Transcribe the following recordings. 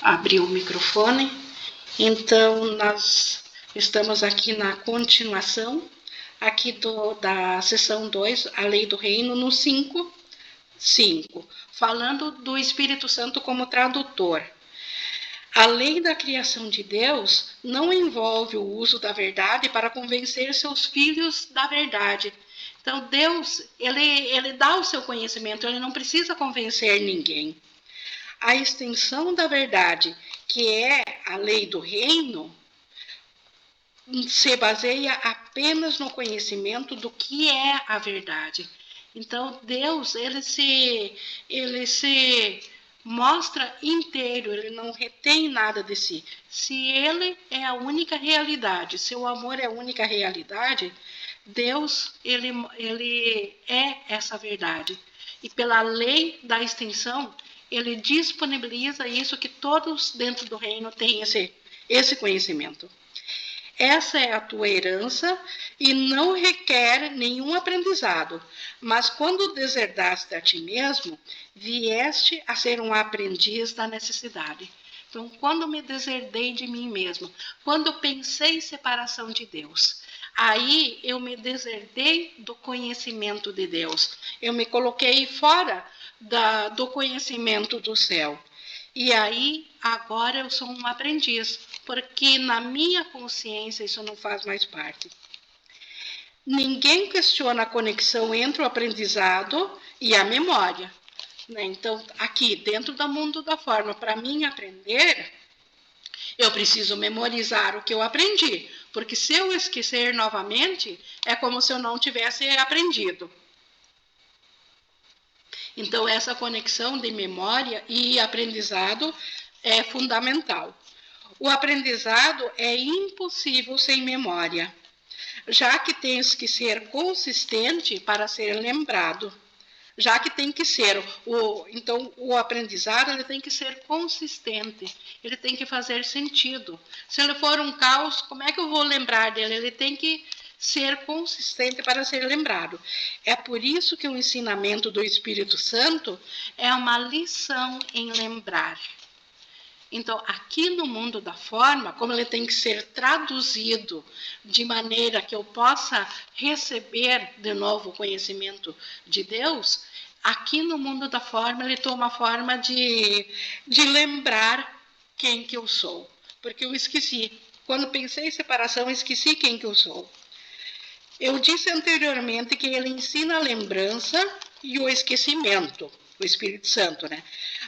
abrir o microfone. Então, nós estamos aqui na continuação aqui da sessão 2, a Lei do Reino, no 5, falando do Espírito Santo como tradutor. A lei da criação de Deus não envolve o uso da verdade para convencer seus filhos da verdade. Então, Deus, ele dá o seu conhecimento, ele não precisa convencer ninguém. A extensão da verdade, que é a lei do reino, se baseia apenas no conhecimento do que é a verdade. Então, Deus, ele se mostra inteiro, ele não retém nada de si. Se ele é a única realidade, se o amor é a única realidade, Deus, ele é essa verdade. E pela lei da extensão, ele disponibiliza isso que todos dentro do reino têm esse conhecimento. Essa é a tua herança e não requer nenhum aprendizado. Mas quando deserdaste a ti mesmo, vieste a ser um aprendiz da necessidade. Então, quando me deserdei de mim mesmo, quando pensei em separação de Deus, aí eu me deserdei do conhecimento de Deus. Eu me coloquei fora do conhecimento do céu. E aí, agora eu sou um aprendiz, porque na minha consciência isso não faz mais parte. Ninguém questiona a conexão entre o aprendizado e a memória. Né? Então, aqui, dentro do mundo da forma, para mim aprender, eu preciso memorizar o que eu aprendi, porque se eu esquecer novamente, é como se eu não tivesse aprendido. Então, essa conexão de memória e aprendizado é fundamental. O aprendizado é impossível sem memória, já que tens que ser consistente para ser lembrado. Já que tem que ser, então o aprendizado ele tem que ser consistente, ele tem que fazer sentido. Se ele for um caos, como é que eu vou lembrar dele? Ele tem que ser consistente para ser lembrado. É por isso que o ensinamento do Espírito Santo é uma lição em lembrar. Então, aqui no mundo da forma, como ele tem que ser traduzido de maneira que eu possa receber de novo o conhecimento de Deus, aqui no mundo da forma, ele toma a forma de lembrar quem que eu sou. Porque eu esqueci. Quando pensei em separação, eu esqueci quem que eu sou. Eu disse anteriormente que ele ensina a lembrança e o esquecimento, o Espírito Santo, né?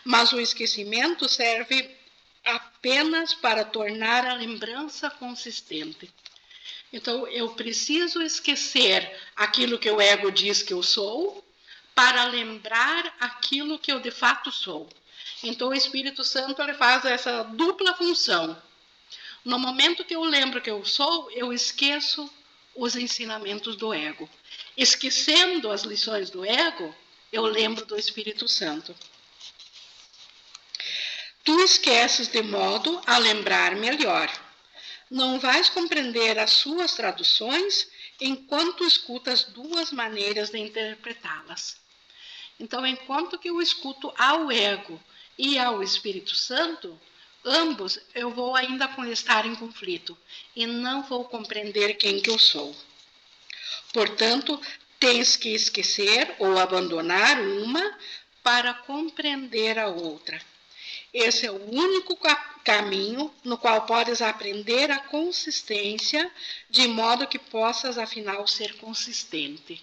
Mas o esquecimento serve apenas para tornar a lembrança consistente. Então, eu preciso esquecer aquilo que o ego diz que eu sou para lembrar aquilo que eu de fato sou. Então, o Espírito Santo ele faz essa dupla função. No momento que eu lembro que eu sou, eu esqueço os ensinamentos do ego. Esquecendo as lições do ego, eu lembro do Espírito Santo. Tu esqueces de modo a lembrar melhor. Não vais compreender as suas traduções enquanto escutas duas maneiras de interpretá-las. Então, enquanto que eu escuto ao ego e ao Espírito Santo, ambos eu vou ainda estar em conflito e não vou compreender quem que eu sou. Portanto, tens que esquecer ou abandonar uma para compreender a outra. Esse é o único caminho no qual podes aprender a consistência, de modo que possas, afinal, ser consistente.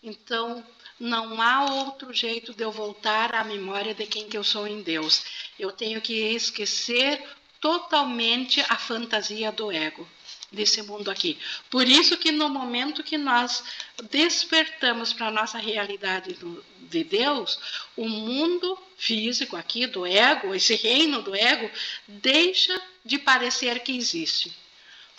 Então, não há outro jeito de eu voltar à memória de quem que eu sou em Deus. Eu tenho que esquecer totalmente a fantasia do ego, desse mundo aqui. Por isso que no momento que nós despertamos para a nossa realidade de Deus, o mundo físico aqui do ego, esse reino do ego, deixa de parecer que existe.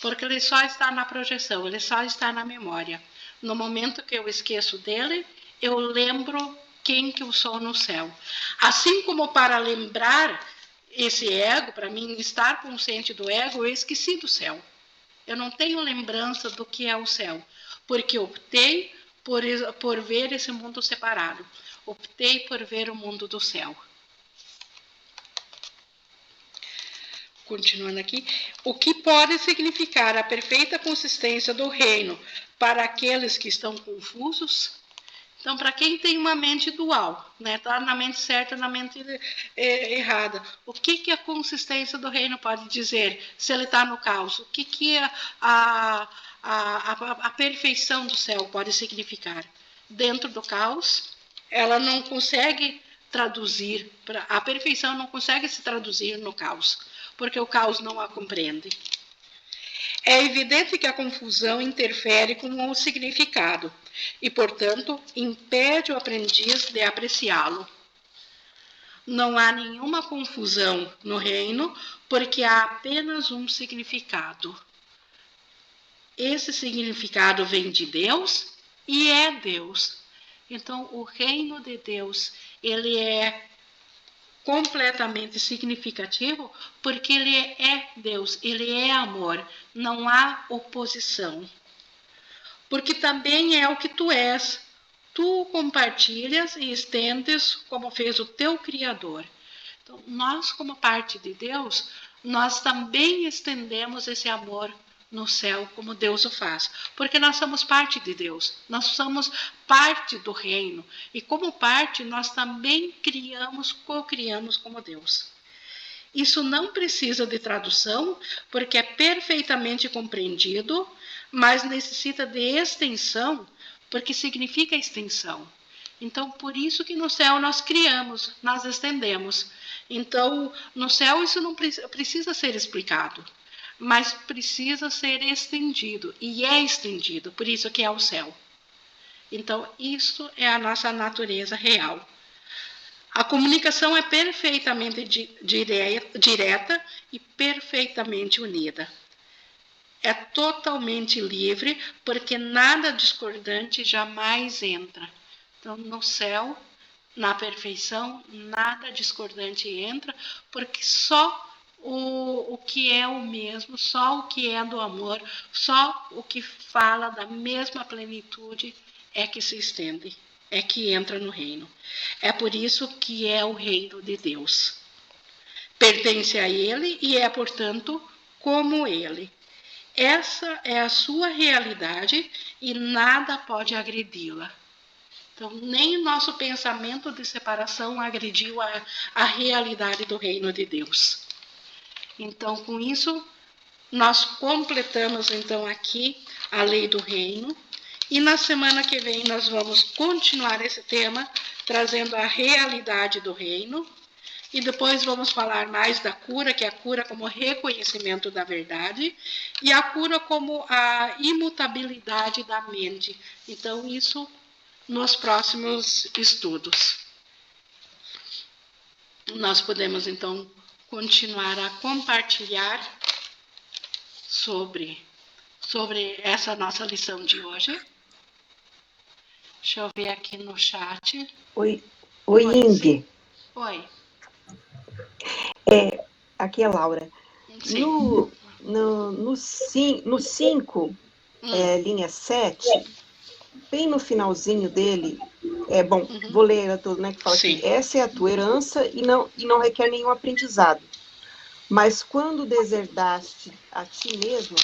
Porque ele só está na projeção, ele só está na memória. No momento que eu esqueço dele, eu lembro quem que eu sou no céu. Assim como para lembrar esse ego, para mim estar consciente do ego, eu esqueci do céu. Eu não tenho lembrança do que é o céu, porque optei por ver esse mundo separado. Optei por ver o mundo do céu. continuando aqui, o que pode significar a perfeita consistência do reino para aqueles que estão confusos? Então, para quem tem uma mente dual, né, tá na mente certa, na mente errada, o que a consistência do reino pode dizer se ele está no caos? O que a perfeição do céu pode significar? Dentro do caos, ela não consegue traduzir, a perfeição não consegue se traduzir no caos, porque o caos não a compreende. É evidente que a confusão interfere com o significado e, portanto, impede o aprendiz de apreciá-lo. Não há nenhuma confusão no reino, porque há apenas um significado. Esse significado vem de Deus e é Deus. Então, o reino de Deus, ele é completamente significativo, porque ele é Deus, ele é amor, não há oposição. Porque também é o que tu és, tu compartilhas e estendes como fez o teu Criador. Então, nós, como parte de Deus, nós também estendemos esse amor no céu, como Deus o faz, porque nós somos parte de Deus, nós somos parte do reino, e como parte, nós também co-criamos como Deus. Isso não precisa de tradução, porque é perfeitamente compreendido, mas necessita de extensão, porque significa extensão. Então, por isso que no céu nós criamos, nós estendemos. Então, no céu isso não precisa ser explicado, mas precisa ser estendido, e é estendido, por isso que é o céu. Então, isso é a nossa natureza real. A comunicação é perfeitamente direta e perfeitamente unida. É totalmente livre, porque nada discordante jamais entra. Então, no céu, na perfeição, nada discordante entra, porque só o que é o mesmo, só o que é do amor, só o que fala da mesma plenitude é que se estende, é que entra no reino. É por isso que é o reino de Deus. Pertence a ele e é, portanto, como ele. Essa é a sua realidade e nada pode agredi-la. Então, nem o nosso pensamento de separação agrediu a realidade do reino de Deus. Então, com isso, nós completamos, então, aqui a lei do reino. E na semana que vem nós vamos continuar esse tema, trazendo a realidade do reino. E depois vamos falar mais da cura, que é a cura como reconhecimento da verdade, e a cura como a imutabilidade da mente. Então, isso nos próximos estudos. Nós podemos, então, continuar a compartilhar sobre essa nossa lição de hoje. Deixa eu ver aqui no chat. Oi, Ingrid. Oi. Aqui é Laura. Sim. No 5, linha 7, bem no finalzinho dele, vou ler tudo, né, que fala Sim. que essa é a tua herança e não requer nenhum aprendizado. Mas quando deserdaste a ti mesmo,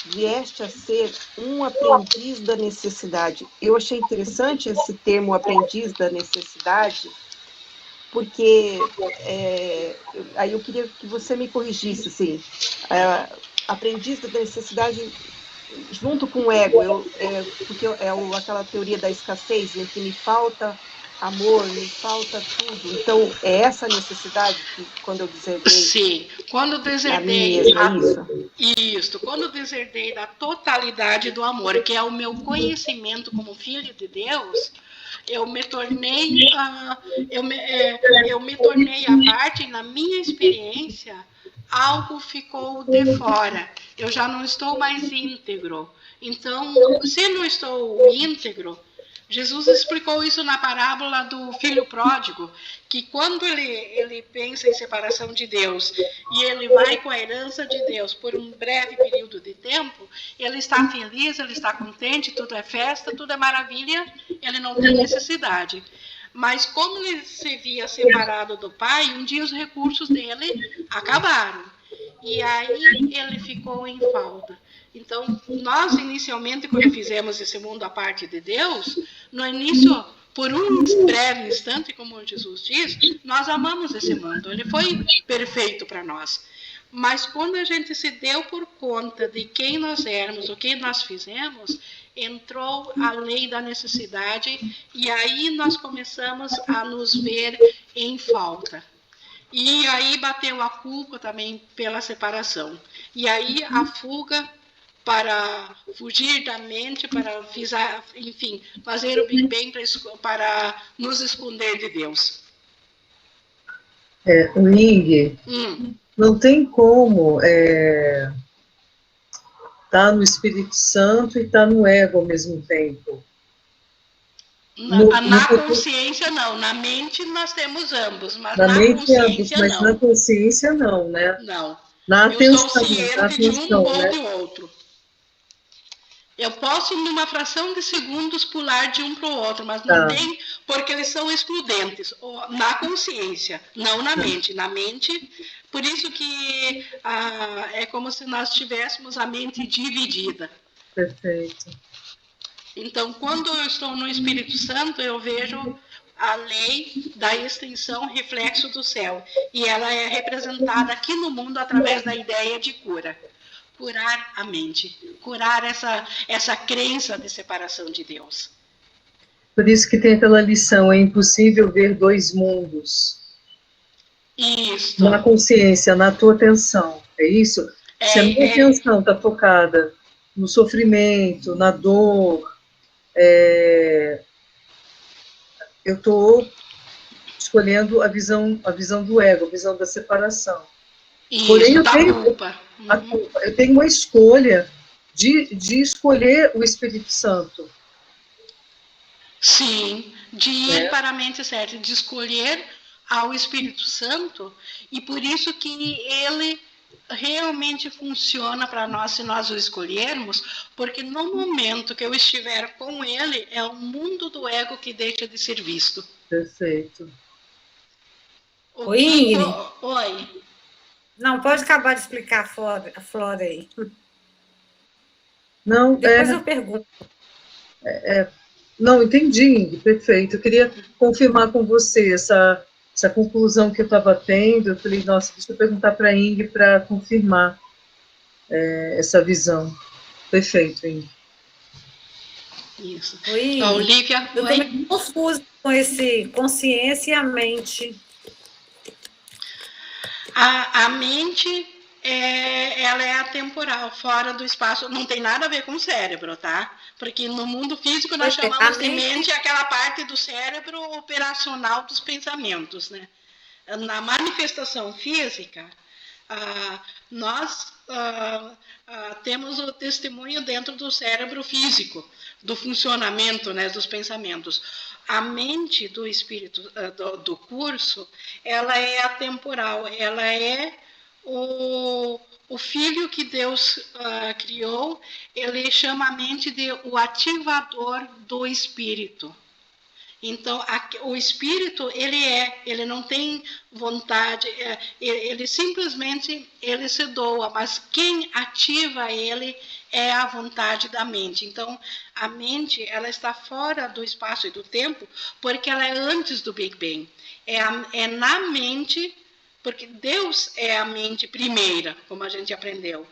vieste a ser um aprendiz da necessidade. Eu achei interessante esse termo aprendiz da necessidade, porque aí eu queria que você me corrigisse, assim, aprendiz da necessidade junto com o ego, porque aquela teoria da escassez, em que me falta amor, me falta tudo. Então, é essa necessidade que, quando eu deserdei... Sim, quando deserdei... Isso, quando deserdei da totalidade do amor, que é o meu conhecimento como filho de Deus, eu me tornei a parte, na minha experiência, algo ficou de fora. Eu já não estou mais íntegro. Então, se não estou íntegro, Jesus explicou isso na parábola do filho pródigo, que quando ele pensa em separação de Deus e ele vai com a herança de Deus por um breve período de tempo, ele está feliz, ele está contente, tudo é festa, tudo é maravilha, ele não tem necessidade. Mas como ele se via separado do pai, um dia os recursos dele acabaram. E aí ele ficou em falta. Então, nós inicialmente, quando fizemos esse mundo à parte de Deus, no início, por um breve instante, como Jesus diz, nós amamos esse mundo. Ele foi perfeito para nós. Mas quando a gente se deu por conta de quem nós éramos, o que nós fizemos, entrou a lei da necessidade e aí nós começamos a nos ver em falta. E aí bateu a culpa também pela separação. E aí a fuga para fugir da mente, para visar, enfim, fazer o Big Bang para nos esconder de Deus. Ling, não tem como tá no Espírito Santo e tá no ego ao mesmo tempo. Na consciência não, na mente nós temos ambos, mas na consciência mas não. Na consciência não, né? Não. Na atenção, eu sou ciente de um ou né? de outro. Eu posso, numa fração de segundos, pular de um para o outro, mas não tem, porque eles são excludentes, na consciência, não na mente. Na mente, por isso que é como se nós tivéssemos a mente dividida. Perfeito. Então, quando eu estou no Espírito Santo, eu vejo a lei da extensão reflexo do céu. E ela é representada aqui no mundo através da ideia de cura. Curar a mente, curar essa crença de separação de Deus. Por isso que tem aquela lição, é impossível ver dois mundos. Isso. Na consciência, na tua atenção, é isso? Se a minha atenção está focada no sofrimento, na dor, eu estou escolhendo a visão do ego, a visão da separação. Isso, porém, eu tenho uma escolha de escolher o Espírito Santo. Sim, de ir para a mente certa, de escolher ao Espírito Santo, e por isso que ele realmente funciona para nós se nós o escolhermos, porque no momento que eu estiver com ele, é o mundo do ego que deixa de ser visto. Perfeito. Oi, Ingrid. Oi. Não, pode acabar de explicar a Flora aí. Não, depois eu pergunto. Não, entendi, Ingrid, perfeito. Eu queria confirmar com você essa conclusão que eu estava tendo. Eu falei, nossa, deixa eu perguntar para a Ingrid para confirmar essa visão. Perfeito, Ingrid. Isso. Oi, então, Olivia, eu estou meio confusa com esse consciência e a mente. A mente, ela é atemporal, fora do espaço, não tem nada a ver com o cérebro, tá? Porque no mundo físico nós chamamos de mente aquela parte do cérebro operacional dos pensamentos, né? Na manifestação física, nós temos o testemunho dentro do cérebro físico, do funcionamento, né, dos pensamentos. A mente do espírito do curso, ela é atemporal, ela é o filho que Deus criou, ele chama a mente de o ativador do espírito. Então, o espírito, ele não tem vontade, ele simplesmente ele se doa, mas quem ativa ele é a vontade da mente. Então, a mente, ela está fora do espaço e do tempo, porque ela é antes do Big Bang. É na mente, porque Deus é a mente primeira, como a gente aprendeu.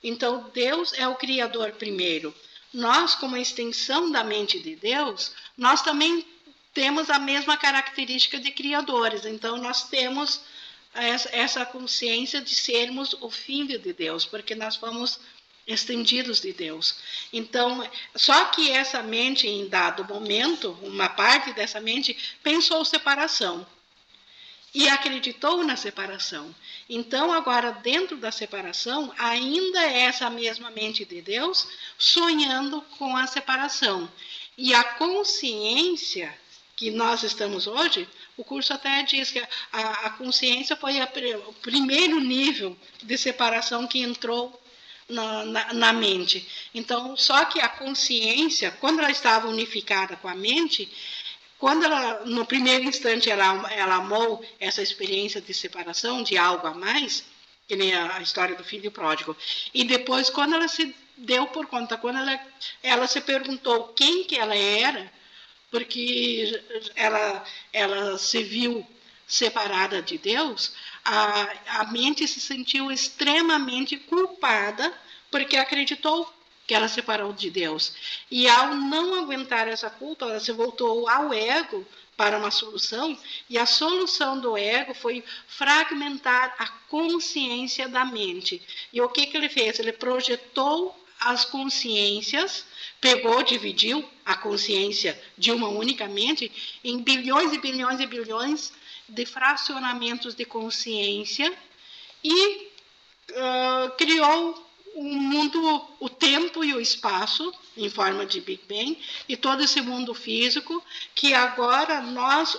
Então, Deus é o Criador primeiro. Nós, como extensão da mente de Deus, nós também temos a mesma característica de criadores. Então, nós temos essa consciência de sermos o filho de Deus, porque nós fomos estendidos de Deus. Então, só que essa mente, em dado momento, uma parte dessa mente pensou separação e acreditou na separação. Então, agora, dentro da separação, ainda é essa mesma mente de Deus sonhando com a separação. E a consciência que nós estamos hoje, o curso até diz que a consciência foi o primeiro nível de separação que entrou na mente. Então, só que a consciência, quando ela estava unificada com a mente, quando ela, no primeiro instante, ela amou essa experiência de separação, de algo a mais, que nem a história do filho pródigo. E depois, quando ela se deu por conta, quando ela se perguntou quem que ela era, porque ela se viu separada de Deus, a mente se sentiu extremamente culpada porque acreditou que ela separou de Deus. E ao não aguentar essa culpa, ela se voltou ao ego para uma solução, e a solução do ego foi fragmentar a consciência da mente. E o que ele fez? Ele projetou as consciências, pegou, dividiu a consciência de uma única mente em bilhões e bilhões e bilhões de fracionamentos de consciência e criou o mundo, o tempo e o espaço, em forma de Big Bang, e todo esse mundo físico, que agora nós,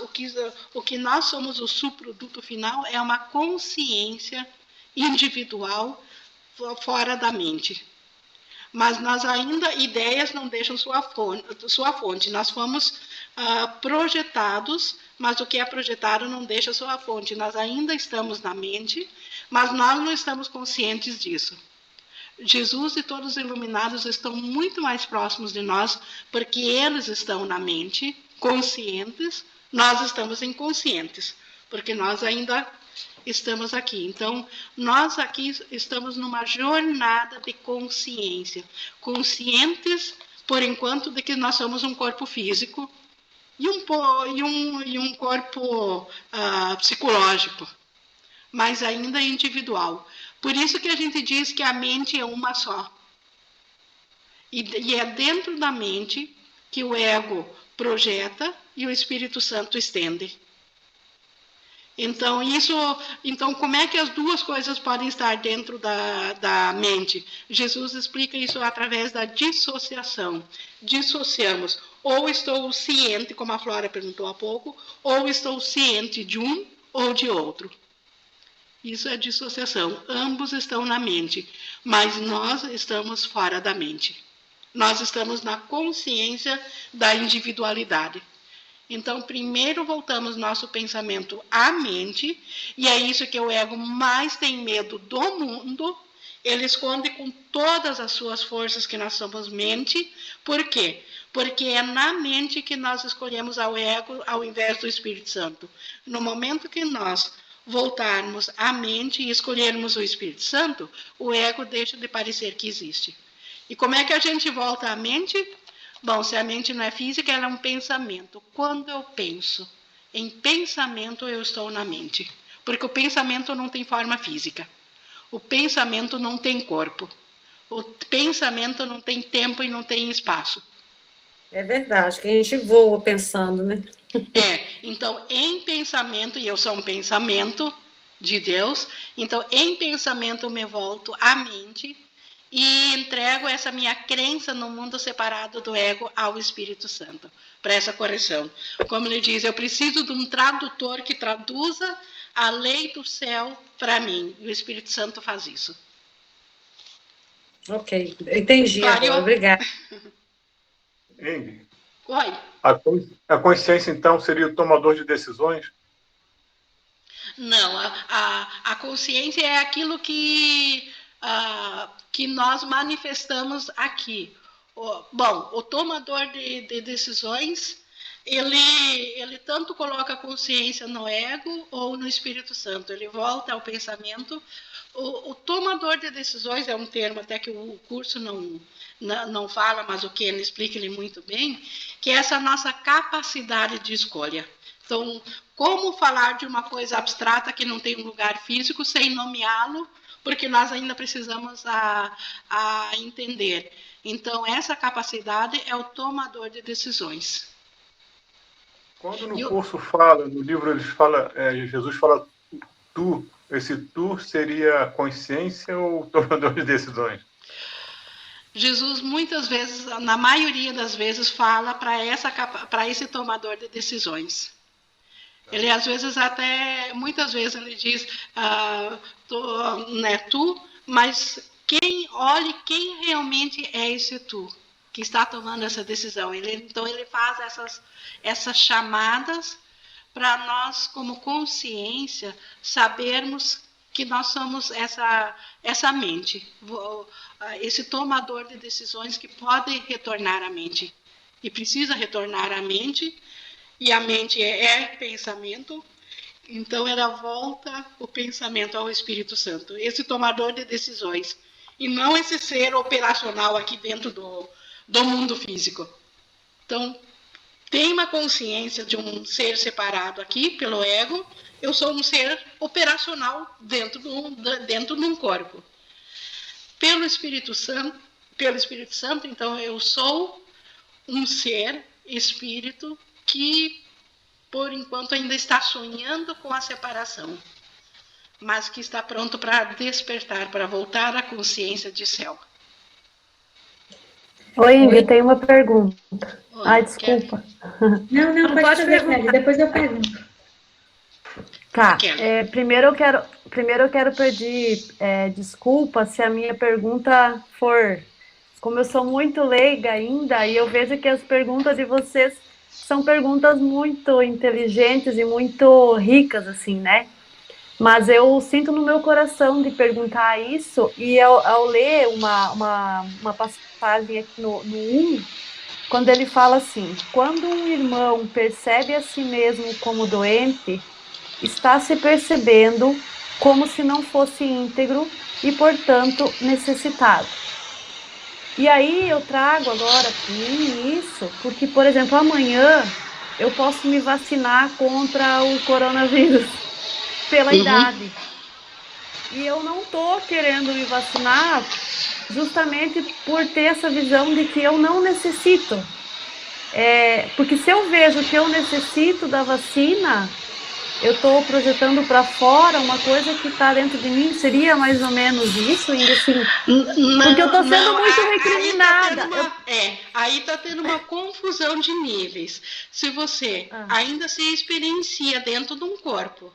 o que nós somos o subproduto final, é uma consciência individual fora da mente. Mas nós ainda, ideias não deixam sua fonte. Nós fomos projetados, mas o que é projetado não deixa sua fonte. Nós ainda estamos na mente, mas nós não estamos conscientes disso. Jesus e todos os iluminados estão muito mais próximos de nós, porque eles estão na mente, conscientes, nós estamos inconscientes, porque nós ainda estamos aqui. Então, nós aqui estamos numa jornada de consciência, conscientes, por enquanto, de que nós somos um corpo físico e um corpo psicológico, mas ainda individual. Por isso que a gente diz que a mente é uma só. E é dentro da mente que o ego projeta e o Espírito Santo estende. Então, como é que as duas coisas podem estar dentro da mente? Jesus explica isso através da dissociação. Dissociamos. Ou estou ciente, como a Flora perguntou há pouco, ou estou ciente de um ou de outro. Isso é dissociação. Ambos estão na mente, mas nós estamos fora da mente. Nós estamos na consciência da individualidade. Então, primeiro voltamos nosso pensamento à mente, e é isso que o ego mais tem medo do mundo. Ele esconde com todas as suas forças que nós somos mente. Por quê? Porque é na mente que nós escolhemos ao ego ao invés do Espírito Santo. No momento que nós voltarmos à mente e escolhermos o Espírito Santo, o ego deixa de parecer que existe. E como é que a gente volta à mente? Bom, se a mente não é física, ela é um pensamento. Quando eu penso em pensamento, eu estou na mente. Porque o pensamento não tem forma física. O pensamento não tem corpo. O pensamento não tem tempo e não tem espaço. É verdade, que a gente voa pensando, né? Então, em pensamento, e eu sou um pensamento de Deus, então, em pensamento, eu me volto à mente e entrego essa minha crença no mundo separado do ego ao Espírito Santo, para essa correção. Como ele diz, eu preciso de um tradutor que traduza a lei do céu para mim, e o Espírito Santo faz isso. Ok, entendi agora, obrigada. Ing, Oi. A consciência, então, seria o tomador de decisões? Não, a consciência é aquilo que nós manifestamos aqui. O tomador de decisões, ele tanto coloca a consciência no ego ou no Espírito Santo, ele volta ao pensamento. O tomador de decisões é um termo até que o curso não fala, mas o Ken explica ele muito bem, que é essa nossa capacidade de escolha. Então, como falar de uma coisa abstrata que não tem um lugar físico sem nomeá-lo, porque nós ainda precisamos entender. Então, essa capacidade é o tomador de decisões. Quando no curso fala, no livro Jesus fala tu, esse tu seria consciência ou tomador de decisões? Jesus muitas vezes, na maioria das vezes, fala para esse tomador de decisões. Ele às vezes muitas vezes ele diz tu, mas olhe quem realmente é esse tu que está tomando essa decisão. Então ele faz essas chamadas para nós, como consciência, sabermos que nós somos essa mente, esse tomador de decisões que pode retornar à mente, e precisa retornar à mente, e a mente é pensamento, então ela volta o pensamento ao Espírito Santo, esse tomador de decisões, e não esse ser operacional aqui dentro do mundo físico. Então, tem uma consciência de um ser separado aqui pelo ego, eu sou um ser operacional dentro de um corpo. Pelo Espírito Santo, então eu sou um ser, espírito, que por enquanto ainda está sonhando com a separação, mas que está pronto para despertar, para voltar à consciência de céu. Oi, Ingrid, eu tenho uma pergunta. Oi, Ai, desculpa. Não, pode fazer, Kelly, depois eu pergunto. Tá, primeiro eu quero pedir desculpa se a minha pergunta for... Como eu sou muito leiga ainda, e eu vejo que as perguntas de vocês são perguntas muito inteligentes e muito ricas, assim, né? Mas eu sinto no meu coração de perguntar isso, e ao ler uma passagem aqui no 1, quando ele fala assim: quando um irmão percebe a si mesmo como doente, está se percebendo como se não fosse íntegro e, portanto, necessitado. E aí eu trago agora para mim isso, porque, por exemplo, amanhã eu posso me vacinar contra o coronavírus pela idade. E eu não estou querendo me vacinar justamente por ter essa visão de que eu não necessito. Porque se eu vejo que eu necessito da vacina, eu estou projetando para fora uma coisa que está dentro de mim. Seria mais ou menos isso, ainda assim? Porque eu estou sendo muito recriminada. Aí está tendo uma confusão de níveis. Se você ainda se experiencia dentro de um corpo,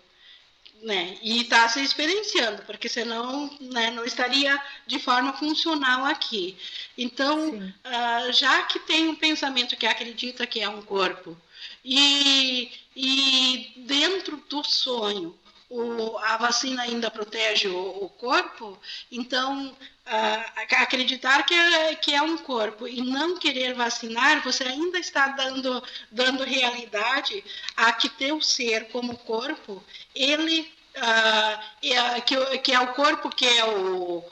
né, e está se experienciando, porque senão, né, não estaria de forma funcional aqui. Então, já que tem um pensamento que acredita que é um corpo, e dentro do sonho a vacina ainda protege o corpo, então acreditar que é um corpo e não querer vacinar, você ainda está dando realidade a que teu ser como corpo, ele que é o corpo, que é o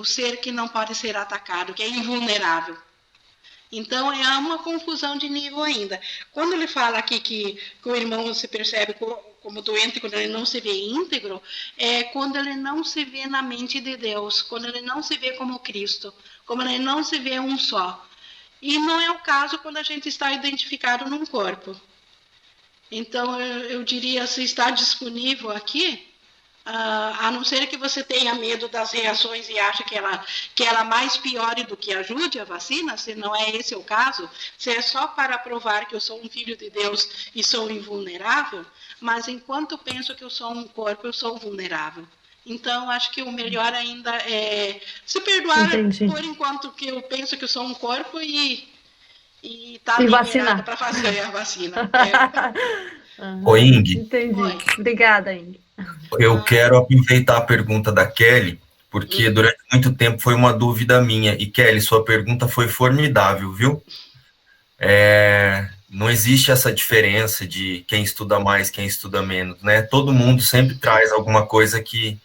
ser que não pode ser atacado, que é invulnerável. Então, é uma confusão de nível ainda. Quando ele fala aqui que o irmão se percebe como doente, quando ele não se vê íntegro, é quando ele não se vê na mente de Deus, quando ele não se vê como Cristo, quando ele não se vê um só. E não é o caso quando a gente está identificado num corpo. Então, eu diria, se está disponível aqui, a não ser que você tenha medo das reações e ache que ela mais piore do que ajude a vacina, se não é esse o caso, se é só para provar que eu sou um filho de Deus e sou invulnerável, mas enquanto penso que eu sou um corpo, eu sou vulnerável. Então, acho que o melhor ainda é se perdoar. Entendi. Por enquanto que eu penso que eu sou um corpo e está liberada para fazer a vacina. Oi, Ingrid. Entendi. Oi. Obrigada, Ingrid. Eu quero aproveitar a pergunta da Kelly, porque durante muito tempo foi uma dúvida minha. E, Kelly, sua pergunta foi formidável, viu? Não existe essa diferença de quem estuda mais, quem estuda menos, né? Todo mundo sempre traz alguma coisa que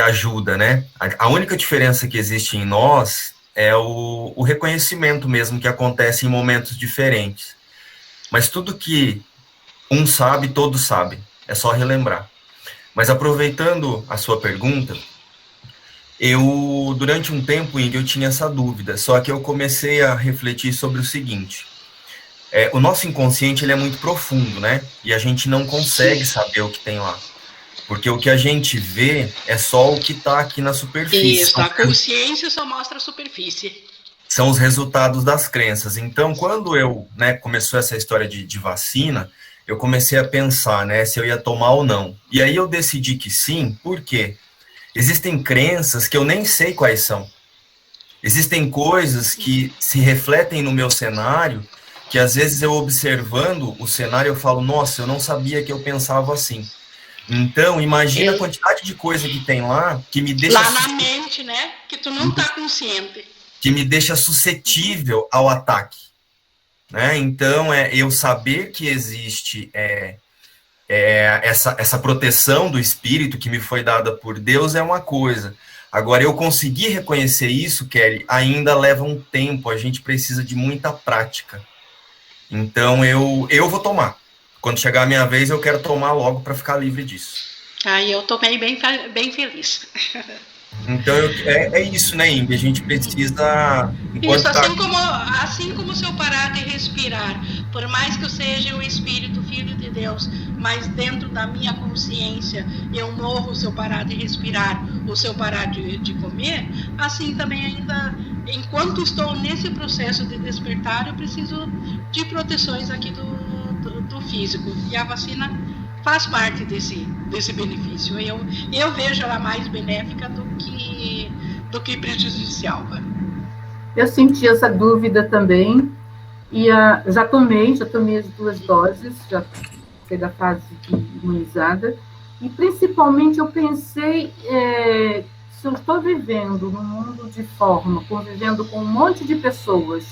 ajuda, né? A única diferença que existe em nós é o reconhecimento mesmo, que acontece em momentos diferentes. Mas tudo que um sabe, todos sabem. É só relembrar. Mas aproveitando a sua pergunta, durante um tempo, Ingrid, eu tinha essa dúvida, só que eu comecei a refletir sobre o seguinte: o nosso inconsciente ele é muito profundo, né? E a gente não consegue saber o que tem lá. Porque o que a gente vê é só o que está aqui na superfície. Isso, a consciência só mostra a superfície. São os resultados das crenças. Então, quando começou essa história de vacina, eu comecei a pensar, né, se eu ia tomar ou não. E aí eu decidi que sim, porque existem crenças que eu nem sei quais são. Existem coisas que se refletem no meu cenário, que às vezes eu observando o cenário eu falo, nossa, eu não sabia que eu pensava assim. Então, imagina a quantidade de coisa que tem lá que me deixa... Lá na mente, né? Que tu não está consciente. Que me deixa suscetível ao ataque. Né? Então, eu saber que existe essa proteção do espírito que me foi dada por Deus é uma coisa. Agora, eu conseguir reconhecer isso, Kelly, ainda leva um tempo, a gente precisa de muita prática. Então, eu vou tomar. Quando chegar a minha vez, eu quero tomar logo para ficar livre disso. Aí eu tomei bem feliz. Então, é isso, né, Índia? A gente precisa... Isso, assim como se eu parar de respirar, por mais que eu seja o Espírito, Filho de Deus, mas dentro da minha consciência eu morro se eu parar de respirar ou se eu parar de comer, assim também ainda, enquanto estou nesse processo de despertar, eu preciso de proteções aqui do físico. E a vacina faz parte desse benefício. Eu vejo ela mais benéfica do que prejudicial. Eu senti essa dúvida também, e já tomei as 2 doses, já fiquei da fase imunizada, e principalmente eu pensei, se eu estou vivendo num mundo de forma, convivendo com um monte de pessoas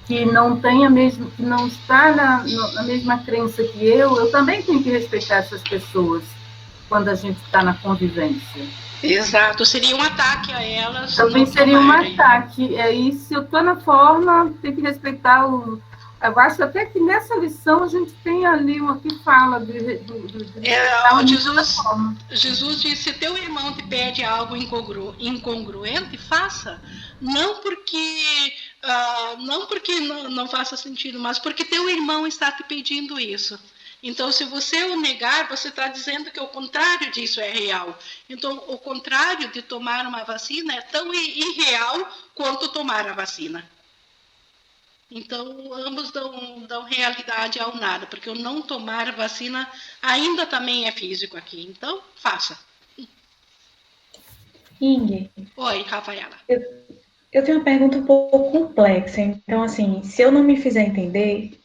que não tem que não está na mesma crença que eu também tenho que respeitar essas pessoas quando a gente está na convivência. Exato, seria um ataque a elas. Também seria um ataque. E se eu estou na forma, tem que respeitar o... Eu acho até que nessa lição a gente tem ali uma que fala Jesus disse, se teu irmão te pede algo incongruente, faça. Não porque não faça sentido, mas porque teu irmão está te pedindo isso. Então, se você o negar, você está dizendo que o contrário disso é real. Então, o contrário de tomar uma vacina é tão irreal quanto tomar a vacina. Então, ambos dão realidade ao nada, porque o não tomar a vacina ainda também é físico aqui. Então, faça. Inge. Oi, Rafaela. Eu tenho uma pergunta um pouco complexa. Então, assim, se eu não me fizer entender...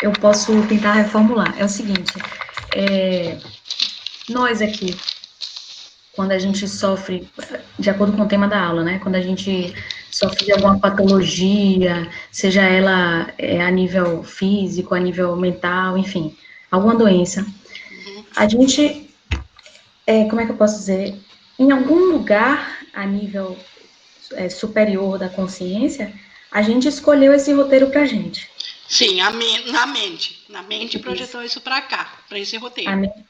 eu posso tentar reformular. É o seguinte, nós aqui, quando a gente sofre, de acordo com o tema da aula, né, quando a gente sofre de alguma patologia, seja ela a nível físico, a nível mental, enfim, alguma doença, a gente, como é que eu posso dizer, em algum lugar, a nível superior da consciência, a gente escolheu esse roteiro pra gente. Sim, na mente projetou isso para cá, para esse roteiro. A mente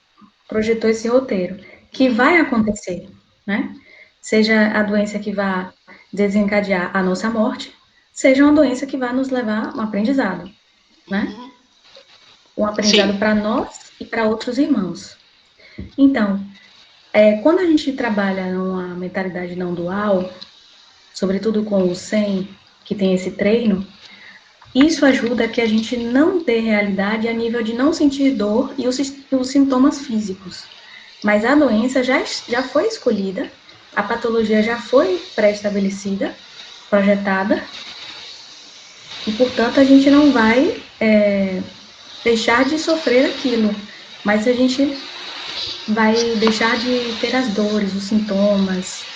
projetou esse roteiro, que vai acontecer, né? Seja a doença que vai desencadear a nossa morte, seja uma doença que vai nos levar a um aprendizado, né? Um aprendizado para nós e para outros irmãos. Então, quando a gente trabalha numa mentalidade não dual, sobretudo com o SEM, que tem esse treino, isso ajuda a que a gente não dê realidade a nível de não sentir dor e os sintomas físicos. Mas a doença já foi escolhida, a patologia já foi pré-estabelecida, projetada, e, portanto, a gente não vai deixar de sofrer aquilo, mas a gente vai deixar de ter as dores, os sintomas,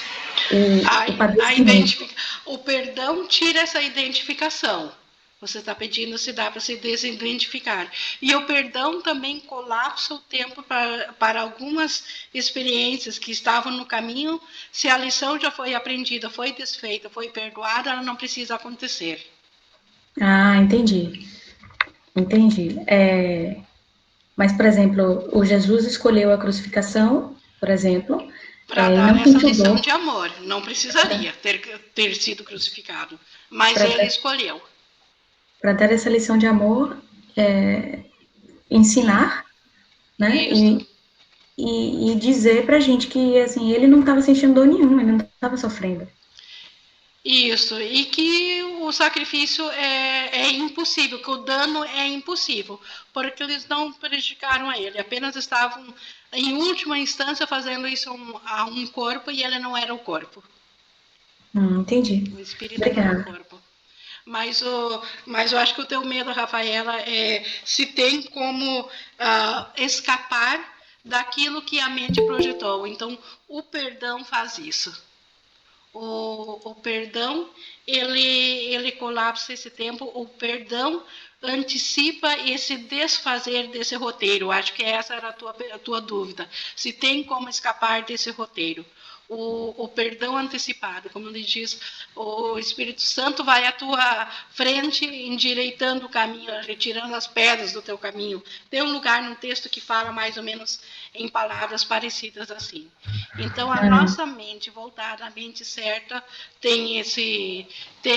o padecimento. O perdão tira essa identificação. Você está pedindo se dá para se desidentificar. E o perdão também colapsa o tempo para algumas experiências que estavam no caminho. Se a lição já foi aprendida, foi desfeita, foi perdoada, ela não precisa acontecer. Ah, entendi. Entendi. Mas, por exemplo, o Jesus escolheu a crucificação, por exemplo, para dar essa lição de amor. Não precisaria ter sido crucificado, mas ele escolheu. Para dar essa lição de amor, ensinar, né? E dizer pra gente que, assim, ele não estava sentindo dor nenhuma, ele não estava sofrendo. Isso, e que o sacrifício é impossível, que o dano é impossível, porque eles não prejudicaram a ele, apenas estavam, em última instância, fazendo isso a um corpo e ele não era o corpo. Entendi. O espírito não era o corpo. Mas eu acho que o teu medo, Rafaela, se tem como escapar daquilo que a mente projetou. Então, o perdão faz isso. O perdão, ele colapsa esse tempo, o perdão antecipa esse desfazer desse roteiro. Acho que essa era a tua dúvida. Se tem como escapar desse roteiro. O perdão antecipado, como ele diz, o Espírito Santo vai à tua frente, endireitando o caminho, retirando as pedras do teu caminho. Tem um lugar no texto que fala mais ou menos em palavras parecidas assim. Então, a nossa mente voltada, a mente certa, tem esse...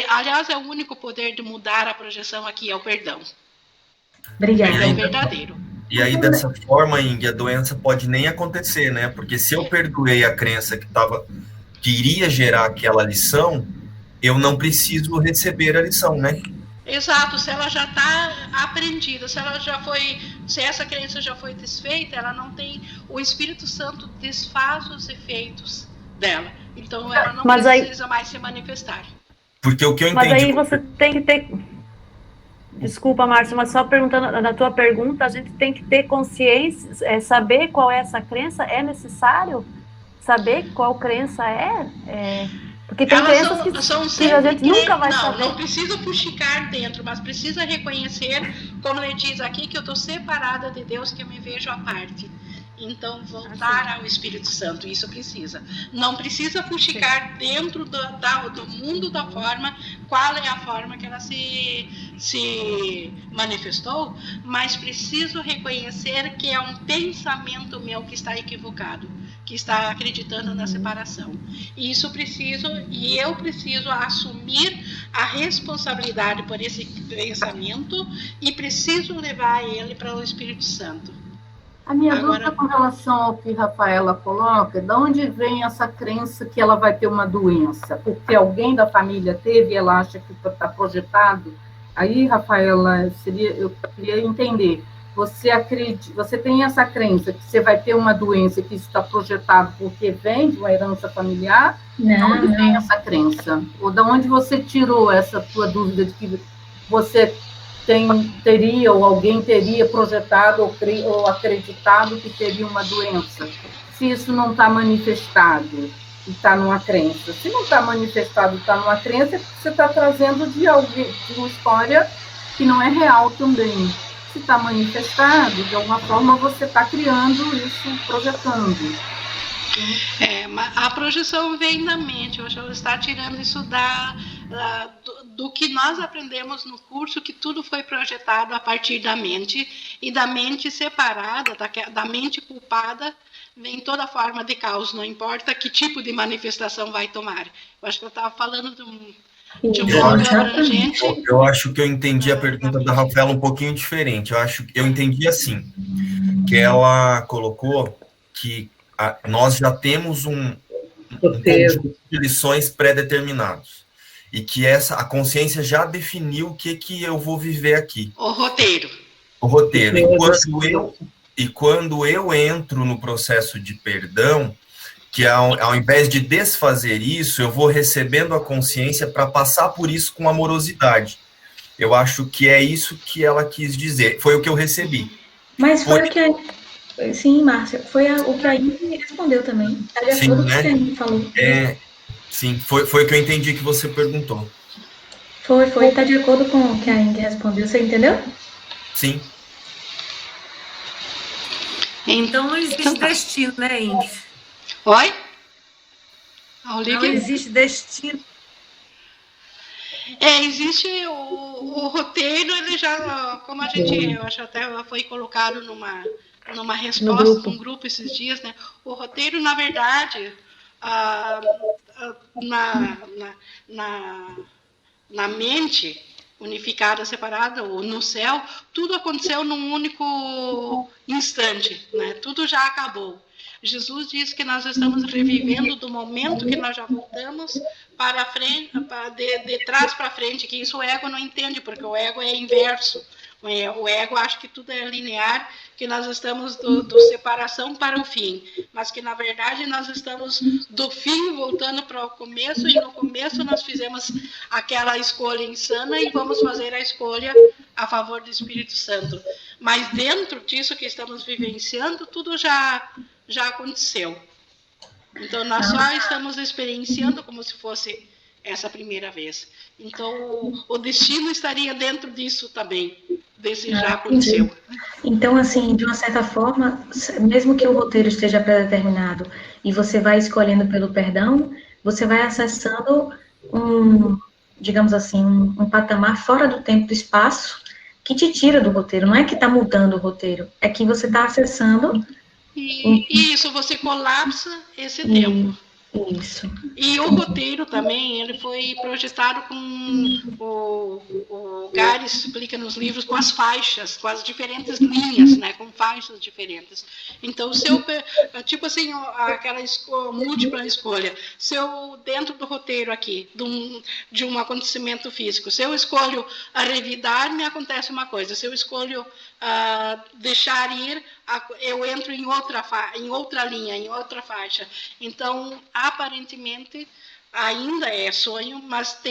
aliás, é o único poder de mudar a projeção aqui, é o perdão. Obrigada. É o verdadeiro. E aí, dessa forma, Ing, a doença pode nem acontecer, né? Porque se eu perdoei a crença que iria gerar aquela lição, eu não preciso receber a lição, né? Exato, se ela já está aprendida, se essa crença já foi desfeita, ela não tem, o Espírito Santo desfaz os efeitos dela. Então ela não precisa mais se manifestar. Porque o que eu entendi... Mas aí você tem que ter... Desculpa, Márcio, mas só perguntando na tua pergunta, a gente tem que ter consciência, saber qual é essa crença, é necessário saber qual crença é? Porque tem crenças que a gente nunca vai saber. Não precisa fuxicar dentro, mas precisa reconhecer, como ele diz aqui, que eu estou separada de Deus, que eu me vejo à parte. Então, voltar ao Espírito Santo, isso precisa. Não precisa fuxicar dentro do mundo da forma, qual é a forma que ela se manifestou, mas preciso reconhecer que é um pensamento meu que está equivocado, que está acreditando na separação. E eu preciso assumir a responsabilidade por esse pensamento e preciso levar ele para o Espírito Santo. A minha dúvida com relação ao que Rafaela coloca, de onde vem essa crença que ela vai ter uma doença? Porque alguém da família teve e ela acha que está projetado? Aí, Rafaela, eu queria entender, você tem essa crença que você vai ter uma doença, que isso está projetado porque vem de uma herança familiar? Não. De onde vem essa crença? Ou de onde você tirou essa tua dúvida de que você teria, ou alguém teria projetado ou acreditado que teria uma doença, se isso não está manifestado e está numa crença? Se não está manifestado e está numa crença, você está trazendo de uma história que não é real também. Se está manifestado, de alguma forma você está criando isso, projetando. A projeção vem da mente, hoje ela está tirando isso do que nós aprendemos no curso, que tudo foi projetado a partir da mente, e da mente separada, da mente culpada, vem toda forma de caos, não importa que tipo de manifestação vai tomar. Eu acho que eu estava falando de um modo abrangente. Eu acho que eu entendi a pergunta da Rafaela um pouquinho diferente. Eu entendi assim, que ela colocou que nós já temos um conjunto de lições pré-determinados. E que a consciência já definiu o que eu vou viver aqui. O roteiro. E quando eu entro no processo de perdão, que ao invés de desfazer isso, eu vou recebendo a consciência para passar por isso com amorosidade. Eu acho que é isso que ela quis dizer. Foi o que eu recebi. Mas foi o que... Sim, Márcia, foi o que a Ivy respondeu também. Está de acordo com o que a Ivy falou. Sim, foi o que eu entendi que você perguntou. Foi, está de acordo com o que a Ing respondeu, você entendeu? Sim. Então não existe destino, né, Ing? Oi? Não existe destino. Existe o roteiro, ele já, como a gente, eu acho até foi colocado numa resposta num grupo esses dias, né? O roteiro, na verdade... na mente unificada, separada, ou no céu, tudo aconteceu num único instante, né? Tudo já acabou. Jesus diz que nós estamos revivendo do momento que nós já voltamos para frente, de trás para frente, que isso o ego não entende, porque o ego é inverso. O ego acha que tudo é linear, que nós estamos do separação para o fim, mas que, na verdade, nós estamos do fim voltando para o começo, e no começo nós fizemos aquela escolha insana e vamos fazer a escolha a favor do Espírito Santo. Mas dentro disso que estamos vivenciando, tudo já aconteceu. Então, nós só estamos experienciando como se fosse essa primeira vez. Então, o destino estaria dentro disso também, desse já aconteceu. Então, assim, de uma certa forma, mesmo que o roteiro esteja pré-determinado e você vai escolhendo pelo perdão, você vai acessando digamos assim, um patamar fora do tempo e do espaço que te tira do roteiro. Não é que está mudando o roteiro, é que você está acessando... E isso, você colapsa esse tempo. Isso. E o roteiro também, ele foi projetado com o Gary explica nos livros, com as faixas, com as diferentes linhas, né, com faixas diferentes. Então, se eu, tipo assim, aquela múltipla escolha, se eu, dentro do roteiro aqui, de um acontecimento físico, se eu escolho a revidar, me acontece uma coisa, se eu escolho deixar ir, eu entro em outra linha, em outra faixa. Então, aparentemente, ainda é sonho, mas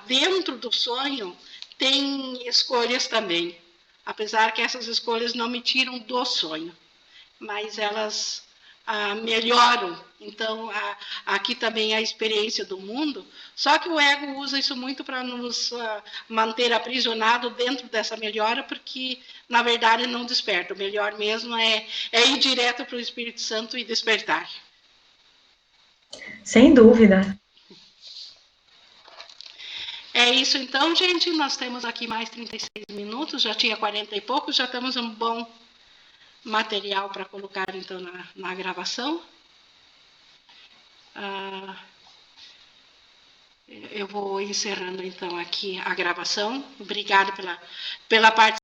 dentro do sonho, tem escolhas também. Apesar que essas escolhas não me tiram do sonho, mas elas melhoram. Então, aqui também a experiência do mundo, só que o ego usa isso muito para nos manter aprisionados dentro dessa melhora, porque, na verdade, não desperta. O melhor mesmo é ir direto para o Espírito Santo e despertar. Sem dúvida. É isso, então, gente. Nós temos aqui mais 36 minutos, já tinha 40 e poucos, já estamos um bom material para colocar, então, na gravação. Eu vou encerrando, então, aqui a gravação. Obrigada pela participação.